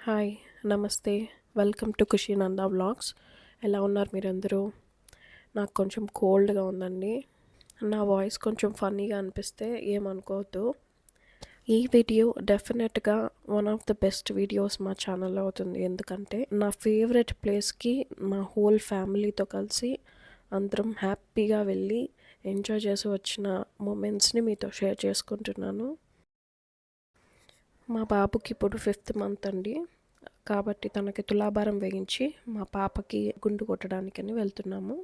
Hi, నమస్తే. Welcome to Khushi Nanda vlogs. ఎలా ఉన్నారు మీరందరూ? నాకు కొంచెం కోల్డ్గా ఉందండి. నా వాయిస్ కొంచెం ఫన్నీగా అనిపిస్తే ఏమనుకోవద్దు. ఈ వీడియో డెఫినెట్గా one of the best videos మా ఛానల్లో అవుతుంది. ఎందుకంటే నా ఫేవరెట్ ప్లేస్కి మా హోల్ ఫ్యామిలీతో కలిసి అందరం హ్యాపీగా వెళ్ళి ఎంజాయ్ చేసి వచ్చిన మూమెంట్స్ని మీతో షేర్ చేసుకుంటున్నాను. మా బాబుకి ఇప్పుడు 5th మంత్ అండి. కాబట్టి తనకి తులాభారం వేయించి మా పాపకి గుండు కొట్టడానికని వెళ్తున్నాము.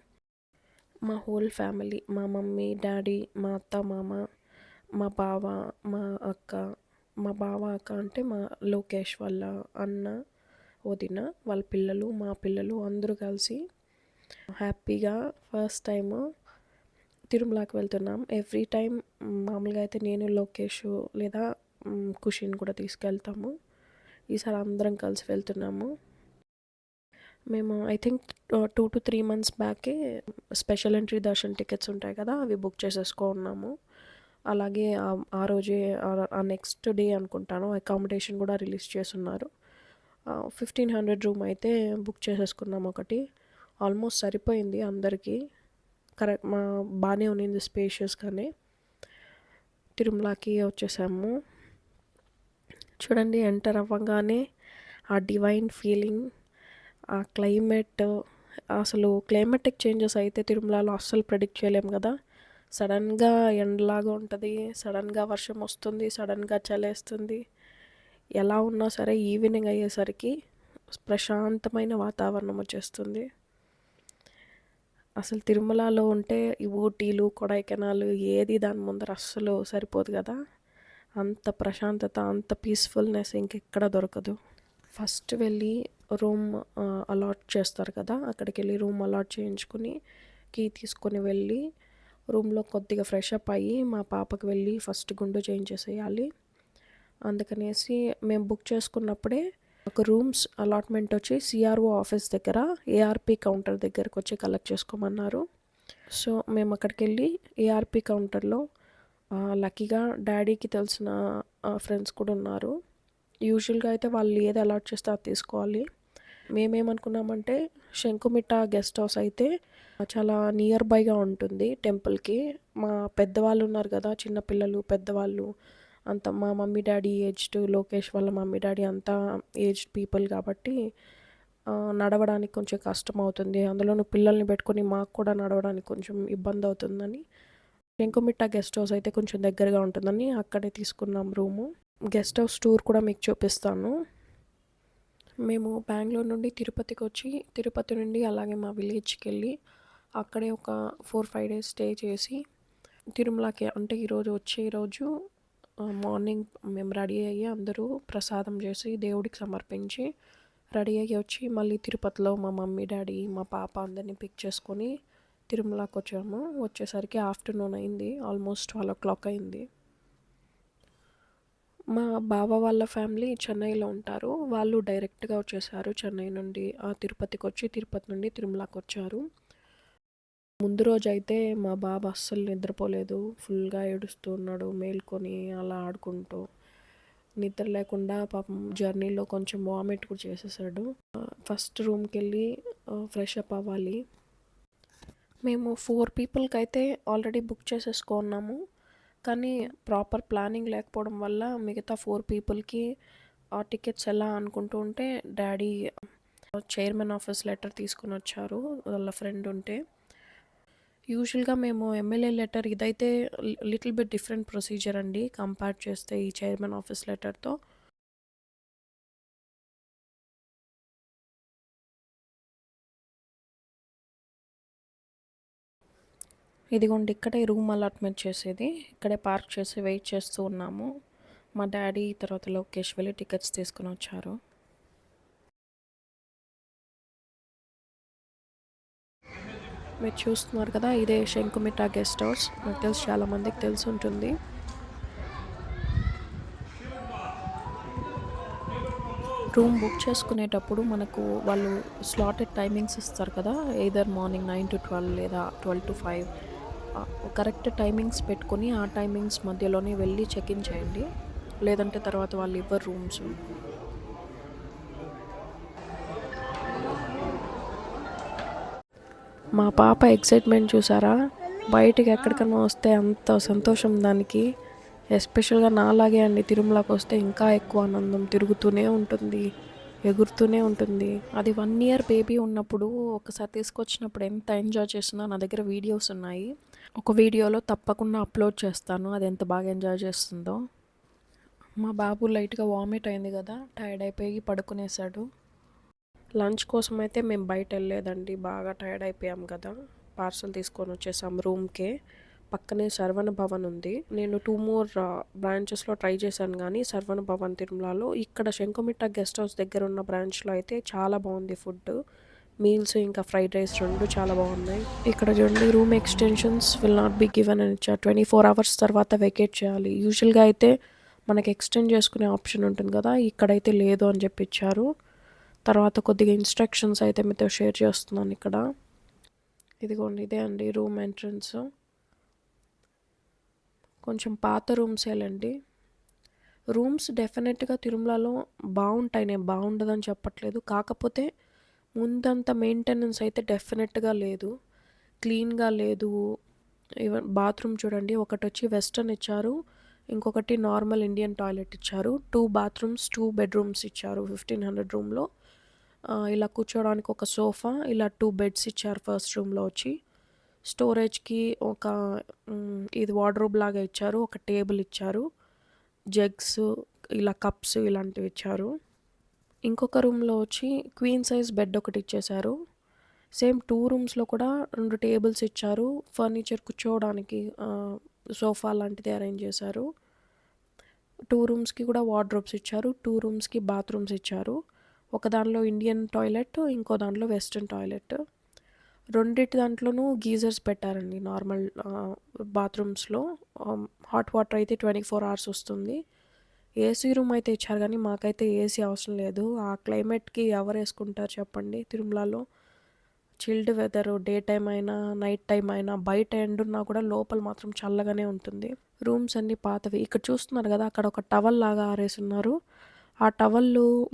మా హోల్ ఫ్యామిలీ, మా మమ్మీ, డాడీ, మా అత్త, మామ, మా బావ, మా అక్క. మా బావ అక్క అంటే మా లోకేష్ వాళ్ళ అన్న, వదిన, వాళ్ళ పిల్లలు, మా పిల్లలు అందరూ కలిసి హ్యాపీగా ఫస్ట్ టైము తిరుమలకి వెళ్తున్నాం. ఎవ్రీ టైం మామూలుగా అయితే నేను, లోకేష్ లేదా ఖుషిని కూడా తీసుకెళ్తాము. ఈసారి అందరం కలిసి వెళ్తున్నాము. మేము ఐ థింక్ 2 to 3 months బ్యాకే స్పెషల్ ఎంట్రీ దర్శన్ టికెట్స్ ఉంటాయి కదా, అవి బుక్ చేసేసుకున్నాము. అలాగే ఆ రోజే ఆ నెక్స్ట్ డే అనుకుంటాను అకామిడేషన్ కూడా రిలీజ్ చేస్తున్నారు. 1500 రూమ్ అయితే బుక్ చేసేసుకున్నాము. ఒకటి ఆల్మోస్ట్ సరిపోయింది అందరికీ. కరెక్ట్ బాగానే ఉన్నింది, స్పేషియస్గానే. తిరుమలకి వచ్చేసాము. చూడండి, ఎంటర్ అవ్వగానే ఆ డివైన్ ఫీలింగ్, ఆ క్లైమేట్, అసలు క్లైమేటిక్ చేంజెస్ అయితే తిరుమలలో అస్సలు ప్రెడిక్ట్ చేయలేము కదా. సడన్గా ఎండలాగా ఉంటుంది, సడన్గా వర్షం వస్తుంది, సడన్గా చలేస్తుంది. ఎలా ఉన్నా సరే ఈవినింగ్ అయ్యేసరికి ప్రశాంతమైన వాతావరణం వచ్చేస్తుంది. అసలు తిరుమలలో ఉంటే ఈ ఊటీలు, కొడైకెనాల్ ఏది దాని ముందర అస్సలు సరిపోదు కదా. అంత ప్రశాంతత, అంత పీస్ఫుల్నెస్ ఇంకెక్కడ దొరకదు. ఫస్ట్ వెళ్ళి రూమ్ అలాట్ చేస్తారు కదా, అక్కడికి వెళ్ళి రూమ్ అలాట్ చేయించుకుని కీ తీసుకొని వెళ్ళి రూమ్లో కొద్దిగా ఫ్రెష్ అప్ అయ్యి మా పాపకి వెళ్ళి ఫస్ట్ గుండు చేయించేసేయాలి. అందుకనేసి మేము బుక్ చేసుకున్నప్పుడే ఒక రూమ్స్ అలాట్మెంట్ వచ్చి సిఆర్ఓ ఆఫీస్ దగ్గర ఏఆర్పి కౌంటర్ దగ్గరకు వచ్చి కలెక్ట్ చేసుకోమన్నారు. సో మేము అక్కడికి వెళ్ళి ఏఆర్పి కౌంటర్లో లక్కీగా డాడీకి తెలిసిన ఫ్రెండ్స్ కూడా ఉన్నారు. యూజువల్గా అయితే వాళ్ళు ఏది అలాట్ చేస్తే అది తీసుకోవాలి. మేమేమనుకున్నామంటే శంకుమిట్ట గెస్ట్ హౌస్ అయితే చాలా నియర్ బైగా ఉంటుంది టెంపుల్కి. మా పెద్దవాళ్ళు ఉన్నారు కదా, చిన్నపిల్లలు, పెద్దవాళ్ళు అంతా మా మమ్మీ డాడీ ఏజ్డ్, లోకేష్ వాళ్ళ మమ్మీ డాడీ అంతా ఏజ్డ్ పీపుల్ కాబట్టి నడవడానికి కొంచెం కష్టం అవుతుంది. అందులోనూ పిల్లల్ని పెట్టుకొని మాకు కూడా నడవడానికి కొంచెం ఇబ్బంది అవుతుందని శంకుమిట్ట గెస్ట్ హౌస్ అయితే కొంచెం దగ్గరగా ఉంటుందని అక్కడే తీసుకున్నాం రూము. గెస్ట్ హౌస్ టూర్ కూడా మీకు చూపిస్తాను. మేము బెంగళూరు నుండి తిరుపతికి వచ్చి, తిరుపతి నుండి అలాగే మా విలేజ్కి వెళ్ళి అక్కడే ఒక 4-5 days స్టే చేసి తిరుమలకి, అంటే వచ్చే రోజు మార్నింగ్ మేము రెడీ అయ్యి అందరూ ప్రసాదం చేసి దేవుడికి సమర్పించి రెడీ అయ్యి వచ్చి మళ్ళీ తిరుపతిలో మా మమ్మీ డాడీ, మా పాప అందరినీ పిక్ చేసుకొని తిరుమలకి వచ్చాము. వచ్చేసరికి ఆఫ్టర్నూన్ అయింది, ఆల్మోస్ట్ 12 o'clock అయింది. మా బావ వాళ్ళ ఫ్యామిలీ చెన్నైలో ఉంటారు. వాళ్ళు డైరెక్ట్గా వచ్చేసారు చెన్నై నుండి. తిరుపతికి వచ్చి తిరుపతి నుండి తిరుమలకి వచ్చారు. ముందు రోజు అయితే మా బాబు అస్సలు నిద్రపోలేదు, ఫుల్గా ఏడుస్తూ ఉన్నాడు, మేల్కొని అలా ఆడుకుంటూ. నిద్ర లేకుండా పాపం జర్నీలో కొంచెం వామిట్ కూడా చేసేసాడు. ఫస్ట్ రూమ్కి వెళ్ళి ఫ్రెష్ అప్ అవ్వాలి. మేము 4 peopleకి అయితే ఆల్రెడీ బుక్ చేసేసుకున్నాము. కానీ ప్రాపర్ ప్లానింగ్ లేకపోవడం వల్ల మిగతా 4 peopleకి ఆ టికెట్స్ ఎలా అనుకుంటూ ఉంటే డాడీ చైర్మన్ ఆఫీస్ లెటర్ తీసుకుని వచ్చారు వాళ్ళ ఫ్రెండ్ ఉంటే. యూజువల్గా మేము ఎమ్మెల్యే లెటర్, ఇదైతే లిటిల్ బిట్ డిఫరెంట్ ప్రొసీజర్ అండి కంపేర్ చేస్తే ఈ చైర్మన్ ఆఫీస్ లెటర్తో. ఇదిగోండి, ఇక్కడే రూమ్ అలాట్మెంట్ చేసేది, ఇక్కడే పార్క్ చేసి వెయిట్ చేస్తూ ఉన్నాము. మా డాడీ తర్వాత లోకేష్ వెళ్ళి టికెట్స్ తీసుకుని వచ్చారు. మీరు చూస్తున్నారు కదా, ఇదే శంకుమిట్ట గెస్ట్ హౌస్. నాకు తెలిసి చాలామందికి తెలిసి ఉంటుంది. రూమ్ బుక్ చేసుకునేటప్పుడు మనకు వాళ్ళు స్లాటెడ్ టైమింగ్స్ ఇస్తారు కదా, ఎయిదర్ మార్నింగ్ 9 to 12 లేదా 12 to 5. కరెక్ట్ టైమింగ్స్ పెట్టుకొని ఆ టైమింగ్స్ మధ్యలోనే వెళ్ళి చెక్ ఇన్ చేయండి, లేదంటే తర్వాత వాళ్ళు ఇవ్వరు రూమ్స్. మా పాప ఎక్సైట్మెంట్ చూసారా? బయటికి ఎక్కడికన్నా వస్తే అంత సంతోషం దానికి. ఎస్పెషల్గా నాలాగే అండి, తిరుమలకి వస్తే ఇంకా ఎక్కువ ఆనందం. తిరుగుతూనే ఉంటుంది, ఎగురుతూనే ఉంటుంది. అది 1 ఇయర్ బేబీ ఉన్నప్పుడు ఒకసారి తీసుకొచ్చినప్పుడు ఎంత ఎంజాయ్ చేస్తుందో నా దగ్గర వీడియోస్ ఉన్నాయి. ఒక వీడియోలో తప్పకుండా అప్లోడ్ చేస్తాను అది ఎంత బాగా ఎంజాయ్ చేస్తుందో. మా బాబు లైట్గా వామిట్ అయింది కదా, టైర్డ్ అయిపోయి పడుకునేశాడు. లంచ్ కోసం అయితే మేము బయట వెళ్ళలేదండి, బాగా టైర్డ్ అయిపోయాం కదా. పార్సల్ తీసుకొని వచ్చేసాం రూమ్కే. పక్కనే శరవణ భవన్ ఉంది. నేను 2 మోర్ బ్రాంచెస్లో ట్రై చేశాను కానీ శరవణ భవన్ తిరుమలలో, ఇక్కడ శంకుమిట్ట గెస్ట్ హౌస్ దగ్గర ఉన్న బ్రాంచ్లో అయితే చాలా బాగుంది ఫుడ్. మీల్స్ ఇంకా ఫ్రైడ్ రైస్ 2 చాలా బాగున్నాయి. ఇక్కడ చూడండి, room extensions will not be given అని ఇచ్చారు. 24 hours తర్వాత వెకేట్ చేయాలి. యూజువల్గా అయితే మనకి ఎక్స్టెండ్ చేసుకునే ఆప్షన్ ఉంటుంది కదా, ఇక్కడైతే లేదు అని చెప్పి ఇచ్చారు. తర్వాత కొద్దిగా ఇన్స్ట్రక్షన్స్ అయితే మీతో షేర్ చేస్తున్నాను ఇక్కడ. ఇదిగోండి, ఇదే అండి రూమ్ ఎంట్రన్స్. కొంచెం పాత రూమ్సేలండి. రూమ్స్ డెఫినెట్గా తిరుమలలో బాగుంటాయి, నేను బాగుండదని చెప్పట్లేదు. కాకపోతే ముందంత మెయింటెనెన్స్ అయితే డెఫినెట్గా లేదు, క్లీన్గా లేదు. ఈవెన్ బాత్రూమ్ చూడండి, ఒకటి వచ్చి వెస్టర్న్ ఇచ్చారు, ఇంకొకటి నార్మల్ ఇండియన్ టాయిలెట్ ఇచ్చారు. 2 bathrooms 2 bedrooms ఇచ్చారు 1500 రూమ్లో. ఇలా కూర్చోడానికి ఒక సోఫా, ఇలా 2 beds ఇచ్చారు ఫస్ట్ రూమ్లో వచ్చి. స్టోరేజ్కి ఒక ఇది వార్డ్రోబ్ లాగా ఇచ్చారు, ఒక టేబుల్ ఇచ్చారు, జగ్స్, ఇలా కప్స్ ఇలాంటివి ఇచ్చారు. ఇంకొక రూమ్లో వచ్చి క్వీన్ సైజ్ బెడ్ ఒకటి ఇచ్చేశారు. సేమ్ 2 రూమ్స్లో కూడా 2 టేబుల్స్ ఇచ్చారు, ఫర్నిచర్ కూర్చోవడానికి సోఫా లాంటిది అరేంజ్ చేశారు. 2 రూమ్స్కి కూడా వార్డ్రోబ్స్ ఇచ్చారు, 2 రూమ్స్కి బాత్రూమ్స్ ఇచ్చారు. ఒక దానిలో ఇండియన్ టాయిలెట్, ఇంకో దాంట్లో వెస్ట్రన్ టాయిలెట్. రెండిటి దాంట్లోనూ గీజర్స్ పెట్టారండి నార్మల్ బాత్రూమ్స్లో. హాట్ వాటర్ అయితే 24 hours వస్తుంది. ఏసీ రూమ్ అయితే ఇచ్చారు కానీ మాకైతే ఏసీ అవసరం లేదు. ఆ క్లైమేట్కి ఎవరు వేసుకుంటారు చెప్పండి తిరుమలలో. చిల్డ్ వెదర్, డే టైం అయినా నైట్ టైం అయినా బయట ఎండున్నా కూడా లోపల మాత్రం చల్లగానే ఉంటుంది. రూమ్స్ అన్నీ పాతవి. ఇక్కడ చూస్తున్నారు కదా, అక్కడ ఒక టవల్ లాగా ఆరేసున్నారు. ఆ టవల్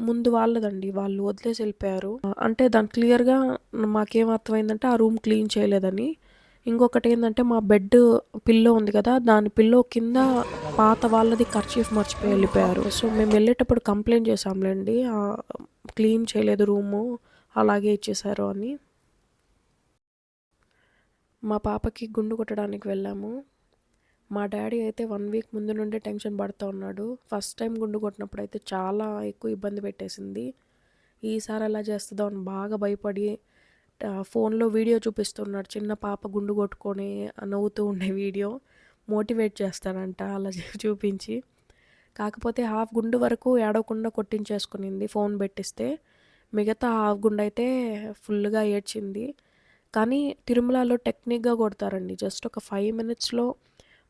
ముందు వాళ్ళదండి, వాళ్ళు వదిలేసి వెళ్ళిపోయారు. అంటే దాని క్లియర్గా మాకేం అర్థమైందంటే ఆ రూమ్ క్లీన్ చేయలేదని. ఇంకొకటి ఏంటంటే, మా బెడ్ పిల్లో ఉంది కదా, దాని పిల్లో కింద పాత వాళ్ళది కర్చీఫ్ మర్చిపోయి వెళ్ళిపోయారు. సో మేము వెళ్ళేటప్పుడు కంప్లైంట్ చేసాంలేండి, క్లీన్ చేయలేదు రూము, అలాగే ఇచ్చేసారు అని. మా పాపకి గుండు కొట్టడానికి వెళ్ళాము. మా డాడీ అయితే 1 week ముందు నుండే టెన్షన్ పడుతూ ఉన్నాడు. ఫస్ట్ టైం గుండు కొట్టినప్పుడు అయితే చాలా ఎక్కువ ఇబ్బంది పెట్టేసింది. ఈసారి ఎలా చేస్తుందో అని బాగా భయపడి ఫోన్లో వీడియో చూపిస్తున్నాడు. చిన్న పాప గుండు కొట్టుకొని నవ్వుతూ ఉండే వీడియో మోటివేట్ చేస్తాడంట అలా చూపించి. కాకపోతే హాఫ్ గుండు వరకు ఏడవకుండా కొట్టించేసుకునింది ఫోన్ పెట్టిస్తే. మిగతా హాఫ్ గుండు అయితే ఫుల్గా ఏడ్చింది. కానీ తిరుమలలో టెక్నిక్గా కొడతారండి, జస్ట్ ఒక 5 minutesలో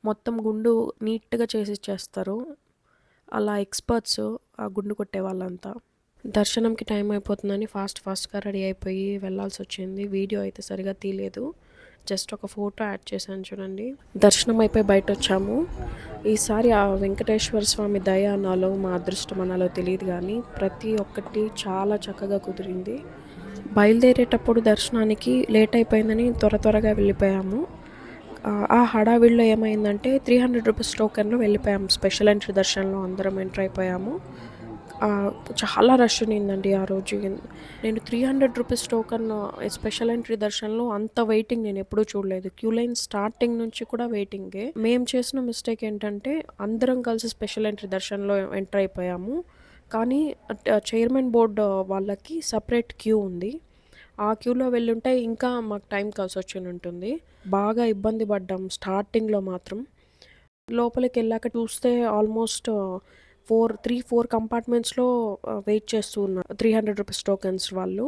మొత్తం గుండు నీట్గా చేసి ఇచ్చేస్తారు. అలా ఎక్స్పర్ట్స్ ఆ గుండు కొట్టే వాళ్ళంతా. దర్శనంకి టైం అయిపోతుందని ఫాస్ట్గా రెడీ అయిపోయి వెళ్ళాల్సి వచ్చింది. వీడియో అయితే సరిగా తీయలేదు, జస్ట్ ఒక ఫోటో యాడ్ చేశాను చూడండి. దర్శనం అయిపోయి బయట వచ్చాము. ఈసారి ఆ వెంకటేశ్వర స్వామి దయ అనాలో మా అదృష్టం అనాలో తెలియదు కానీ ప్రతి ఒక్కటి చాలా చక్కగా కుదిరింది. బయలుదేరేటప్పుడు దర్శనానికి లేట్ అయిపోయిందని త్వరగా వెళ్ళిపోయాము. ఆ హడావిడిలో ఏమైందంటే 300 రూపీస్ టోకెన్లో వెళ్ళిపోయాము. స్పెషల్ ఎంట్రీ దర్శనంలో అందరం ఎంటర్ అయిపోయాము. చాలా రష్ ఉన్నిందండి ఆ రోజు. నేను 300 రూపీస్ టోకన్ స్పెషల్ ఎంట్రీ దర్శనంలో అంత వెయిటింగ్ నేను ఎప్పుడూ చూడలేదు. క్యూ లైన్ స్టార్టింగ్ నుంచి కూడా వెయిటింగే. మేము చేసిన మిస్టేక్ ఏంటంటే అందరం కలిసి స్పెషల్ ఎంట్రీ దర్శనంలో ఎంటర్ అయిపోయాము. కానీ చైర్మన్ బోర్డు వాళ్ళకి సపరేట్ క్యూ ఉంది. ఆ క్యూలో వెళ్ళుంటే ఇంకా మాకు టైం కలిసి వచ్చి ఉంటుంది. బాగా ఇబ్బంది పడ్డాం స్టార్టింగ్లో మాత్రం. లోపలికి వెళ్ళాక చూస్తే ఆల్మోస్ట్ 4 కంపార్ట్మెంట్స్లో వెయిట్ చేస్తూ ఉన్నారు 300 రూపీస్ టోకెన్స్ వాళ్ళు.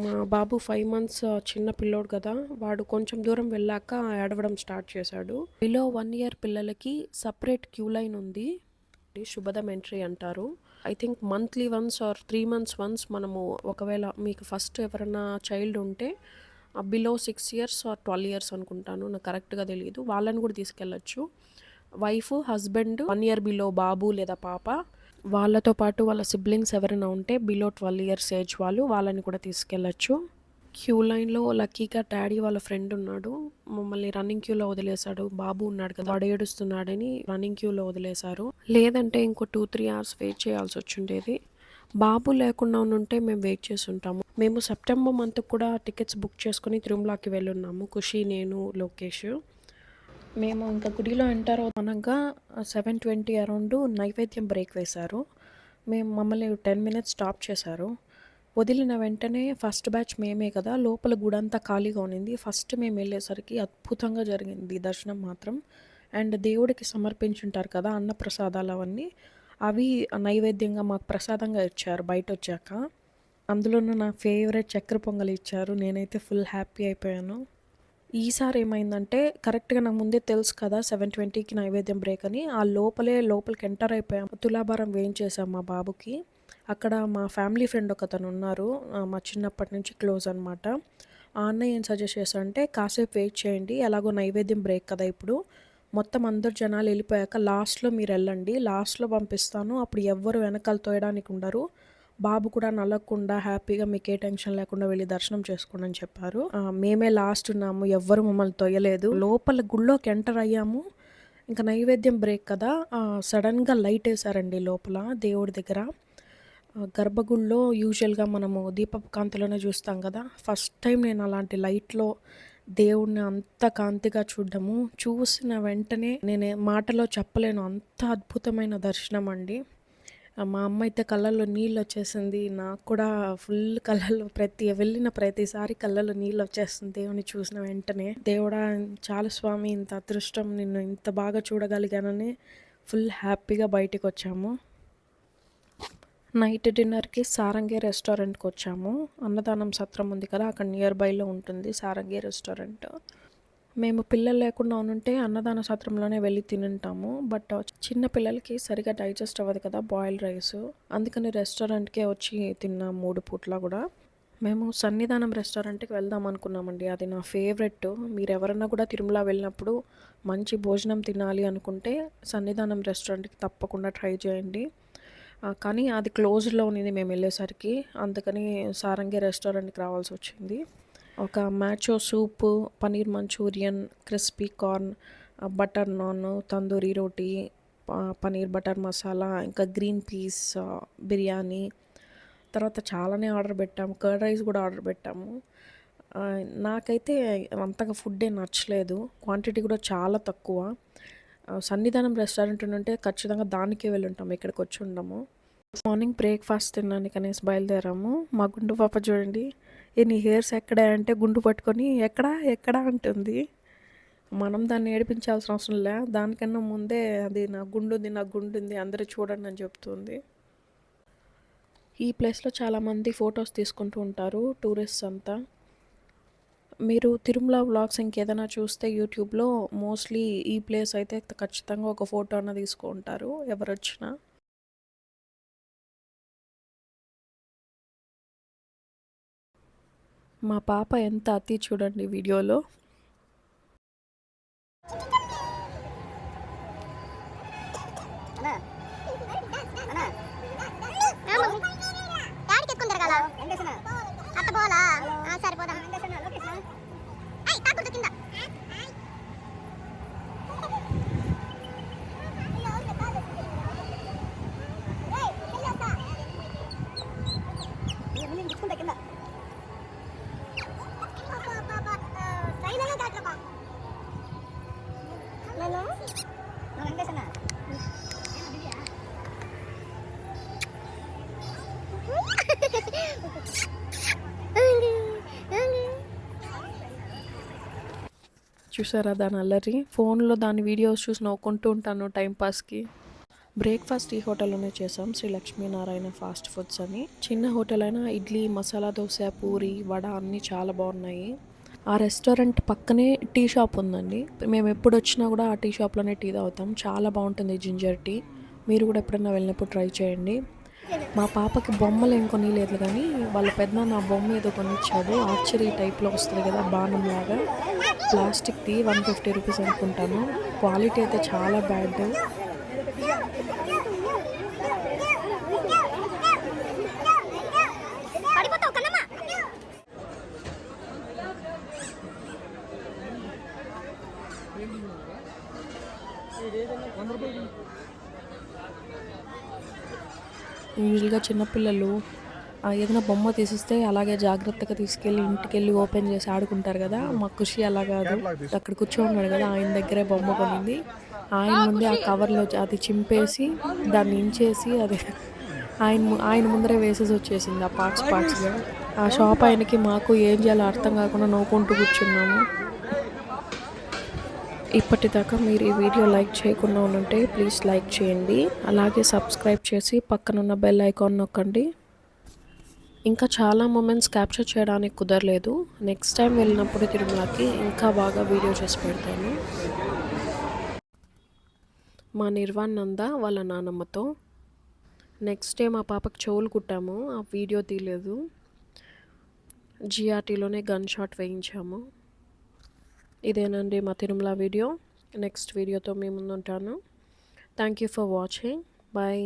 మా బాబు 5 months చిన్న పిల్లోడు కదా, వాడు కొంచెం దూరం వెళ్ళాక ఏడవడం స్టార్ట్ చేశాడు. బిలో 1 year పిల్లలకి సపరేట్ క్యూ లైన్ ఉంది, శుభదం ఎంట్రీ అంటారు. I think monthly once or 3 months once మనము, ఒకవేళ మీకు ఫస్ట్ ఎవరైనా చైల్డ్ ఉంటే బిలో 6 years ఆర్ 12 years అనుకుంటాను, నాకు కరెక్ట్గా తెలియదు, వాళ్ళని కూడా తీసుకెళ్ళచ్చు. వైఫ్, హస్బెండ్, 1 year బిలో బాబు లేదా పాప, వాళ్ళతో పాటు వాళ్ళ సిబ్లింగ్స్ ఎవరైనా ఉంటే బిలో 12 years ఏజ్ వాళ్ళని కూడా తీసుకెళ్ళచ్చు. క్యూ లైన్‌లో లక్కీగా డ్యాడీ వాళ్ళ ఫ్రెండ్ ఉన్నాడు. మమ్మల్ని రన్నింగ్ క్యూలో వదిలేసాడు. బాబు ఉన్నాడు కదా! వాడు ఏడుస్తున్నాడని రన్నింగ్ క్యూలో వదిలేశారు. లేదంటే ఇంకో 2, 3 అవర్స్ వెయిట్ చేయాల్సొచ్చుండేది. బాబు లేకుండా ఉండుంటే మేము వెయిట్ చేసుంటాము. మేము సెప్టెంబర్ మంత్‌కి కూడా టికెట్స్ బుక్ చేసుకొని తిరుమలకి వెళ్ళున్నాము. ఖుషి, నేను, లోకేష్. మేము ఇంకా గుడిలో ఎంటర్ అవుతానంగా 7:20 అరౌండ్ నైవేద్యం బ్రేక్ వేశారు. మమ్మల్ని 10 మినిట్స్ స్టాప్ చేశారు. వదిలిన వెంటనే ఫస్ట్ బ్యాచ్ మేమే కదా, లోపల గుడంతా ఖాళీగా ఉన్నింది. ఫస్ట్ మేము వెళ్ళేసరికి అద్భుతంగా జరిగింది దర్శనం మాత్రం. అండ్ దేవుడికి సమర్పించుంటారు కదా అన్నప్రసాదాలు అవన్నీ, అవి నైవేద్యంగా మాకు ప్రసాదంగా ఇచ్చారు బయట వచ్చాక. అందులోనూ నా ఫేవరెట్ చక్కెర పొంగలి ఇచ్చారు. నేనైతే ఫుల్ హ్యాపీ అయిపోయాను. ఈసారి ఏమైందంటే కరెక్ట్‌గా నాకు ముందే తెలుసు కదా 7:20కి నైవేద్యం బ్రేక్ అని. ఆ లోపలికి ఎంటర్ అయిపోయాం. తులాభారం వేయించేసాం మా బాబుకి. అక్కడ మా ఫ్యామిలీ ఫ్రెండ్ ఒకతను ఉన్నారు. మా చిన్నప్పటి నుంచి క్లోజ్ అనమాట. ఆ అన్నయ్య ఏం సజెస్ట్ చేశారంటే, కాసేపు వెయిట్ చేయండి, ఎలాగో నైవేద్యం బ్రేక్ కదా ఇప్పుడు, మొత్తం అందరు జనాలు వెళ్ళిపోయాక లాస్ట్‌లో మీరెళ్ళండి, లాస్ట్‌లో పంపిస్తాను, అప్పుడు ఎవ్వరు వెనకాల తోయడానికి ఉండరు, బాబు కూడా నలగకుండా హ్యాపీగా మీకు ఏ టెన్షన్ లేకుండా వెళ్ళి దర్శనం చేసుకోండి అని చెప్పారు. మేమే లాస్ట్ ఉన్నాము, ఎవ్వరు మమ్మల్ని తొయ్యలేదు. లోపల గుళ్ళోకి ఎంటర్ అయ్యాము. ఇంకా నైవేద్యం బ్రేక్ కదా, సడన్గా లైట్ వేసారండి లోపల దేవుడి దగ్గర. గర్భగుడిలో యూజువల్గా మనము దీపపు కాంతిలోనే చూస్తాం కదా, ఫస్ట్ టైం నేను అలాంటి లైట్లో దేవుడిని అంత కాంతిగా చూడడము, చూసిన వెంటనే నేను మాటలో చెప్పలేను, అంత అద్భుతమైన దర్శనం అండి. మా అమ్మ అయితే కళ్ళల్లో నీళ్ళు వచ్చేసింది, నాకు కూడా ఫుల్ కళ్ళల్లో వెళ్ళిన ప్రతిసారి కళ్ళల్లో నీళ్ళు వచ్చేస్తుంది దేవుని చూసిన వెంటనే. దేవుడా, చాలా స్వామి, ఇంత అదృష్టం, నిన్ను ఇంత బాగా చూడగలిగానని ఫుల్ హ్యాపీగా బయటికి వచ్చాము. నైట్ డిన్నర్కి సారంగి రెస్టారెంట్కి వచ్చాము. అన్నదానం సత్రం ఉంది కదా, అక్కడ నియర్ బైలో ఉంటుంది సారంగి రెస్టారెంట్. మేము పిల్లలు లేకుండా ఉంటే అన్నదాన సత్రంలోనే వెళ్ళి తినుంటాము. బట్ చిన్న పిల్లలకి సరిగా డైజెస్ట్ అవ్వదు కదా బాయిల్డ్ రైస్, అందుకని రెస్టారెంట్కే వచ్చి తిన్నాం 3 పూట్ల కూడా. మేము సన్నిధానం రెస్టారెంట్కి వెళ్దాం అనుకున్నామండి, అది నా ఫేవరెట్. మీరు ఎవరన్నా కూడా తిరుమల వెళ్ళినప్పుడు మంచి భోజనం తినాలి అనుకుంటే సన్నిధానం రెస్టారెంట్కి తప్పకుండా ట్రై చేయండి. కానీ అది క్లోజ్డ్లో ఉన్నది మేము వెళ్ళేసరికి, అందుకని సారంగి రెస్టారెంట్కి రావాల్సి వచ్చింది. ఒక manchow soup, paneer manchurian, crispy corn, butter naan, tandoori roti, paneer butter masala, ఇంకా గ్రీన్ పీస్ బిర్యానీ, తర్వాత చాలానే ఆర్డర్ పెట్టాము. కర్డ్ రైస్ కూడా ఆర్డర్ పెట్టాము. నాకైతే అంతగా ఫుడ్ ఏం నచ్చలేదు, క్వాంటిటీ కూడా చాలా తక్కువ. సన్నిధానం రెస్టారెంట్ ఉంటే ఖచ్చితంగా దానికే వెళ్ళి ఉంటాము, ఇక్కడికి వచ్చి ఉండము. మార్నింగ్ బ్రేక్ఫాస్ట్ తినడానికి అనేసి బయలుదేరాము. మా గుండు పాప చూడండి, నీ హెయిర్స్ ఎక్కడా అంటే గుండు పట్టుకొని ఎక్కడా అంటుంది. మనం దాన్ని ఏడిపించాల్సిన అవసరం లే, దానికన్నా ముందే అది నా గుండు ఉంది అందరూ చూడండి అని చెప్తుంది. ఈ ప్లేస్లో చాలామంది ఫొటోస్ తీసుకుంటూ ఉంటారు టూరిస్ట్స్ అంతా. మీరు తిరుమల వ్లాగ్స్ ఇంకేదైనా చూస్తే యూట్యూబ్లో మోస్ట్లీ ఈ ప్లేస్ అయితే ఖచ్చితంగా ఒక ఫోటో అన్న తీసుకుంటారు ఎవరు వచ్చినా. మా పాప ఎంత అతి చూడండి వీడియోలో. చూసారా దాని అల్లరి, ఫోన్లో దాని వీడియోస్ చూసి నవ్వుకుంటూ ఉంటాను టైంపాస్కి. బ్రేక్ఫాస్ట్ ఈ హోటల్లోనే చేసాం, శ్రీ లక్ష్మీనారాయణ ఫాస్ట్ ఫుడ్స్ అని. చిన్న హోటల్ అయినా ఇడ్లీ, మసాలా దోశ, పూరి, వడ అన్నీ చాలా బాగున్నాయి. ఆ రెస్టారెంట్ పక్కనే టీ షాప్ ఉందండి, మేము ఎప్పుడు వచ్చినా కూడా ఆ టీ షాప్లోనే టీ తాగుతాం, చాలా బాగుంటుంది జింజర్ టీ. మీరు కూడా ఎప్పుడైనా వెళ్ళినప్పుడు ట్రై చేయండి. మా పాపకి బొమ్మలు ఏం కొనిలేదు కానీ వాళ్ళ పెద్దనాన్న ఆ బొమ్మ ఏదో కొనిచ్చాడు, ఆర్చరీ టైప్లో వస్తుంది కదా బాణం లాగా, ప్లాస్టిక్ది, 150 రూపీస్ అనుకుంటాను. క్వాలిటీ అయితే చాలా బ్యాడ్. యూజువల్గా చిన్నపిల్లలు ఏదైనా బొమ్మ తీసిస్తే అలాగే జాగ్రత్తగా తీసుకెళ్ళి ఇంటికెళ్ళి ఓపెన్ చేసి ఆడుకుంటారు కదా. మా ఖుషి అలా కాదు, అక్కడ కూర్చోన్నాడు కదా, ఆయన దగ్గరే బొమ్మ కొనింది. ఆయన ముందే ఆ కవర్లో అది చింపేసి దాన్ని ఇంచేసి అది ఆయన ముందరే వేసేసి వచ్చేసింది ఆ పార్ట్స్గా. ఆ షాప్ ఆయనకి మాకు ఏం చేయాలో అర్థం కాకుండా నవ్వుకుంటూ కూర్చున్నాము. ఇప్పటిదాకా మీరు ఈ వీడియో లైక్ చేయకుండా ఉంటే ప్లీజ్ లైక్ చేయండి, అలాగే సబ్స్క్రైబ్ చేసి పక్కనున్న బెల్ ఐకాన్ నొక్కండి. ఇంకా చాలా మూమెంట్స్ క్యాప్చర్ చేయడానికి కుదరలేదు. నెక్స్ట్ టైం వెళ్ళినప్పుడు తిరుమలకి ఇంకా బాగా వీడియో చేసి పెడతాను. మా నిర్వాణంద వాళ్ళ నానమ్మతో. నెక్స్ట్ డే మా పాపకు చెవులు కుట్టాము, ఆ వీడియో తీయలేదు. జిఆర్టీలోనే గన్ షాట్ వేయించాము. ఇదేనండి మా తిరుమల వీడియో. నెక్స్ట్ వీడియోతో మీ ముందు ఉంటాను. Thank you for watching. Bye.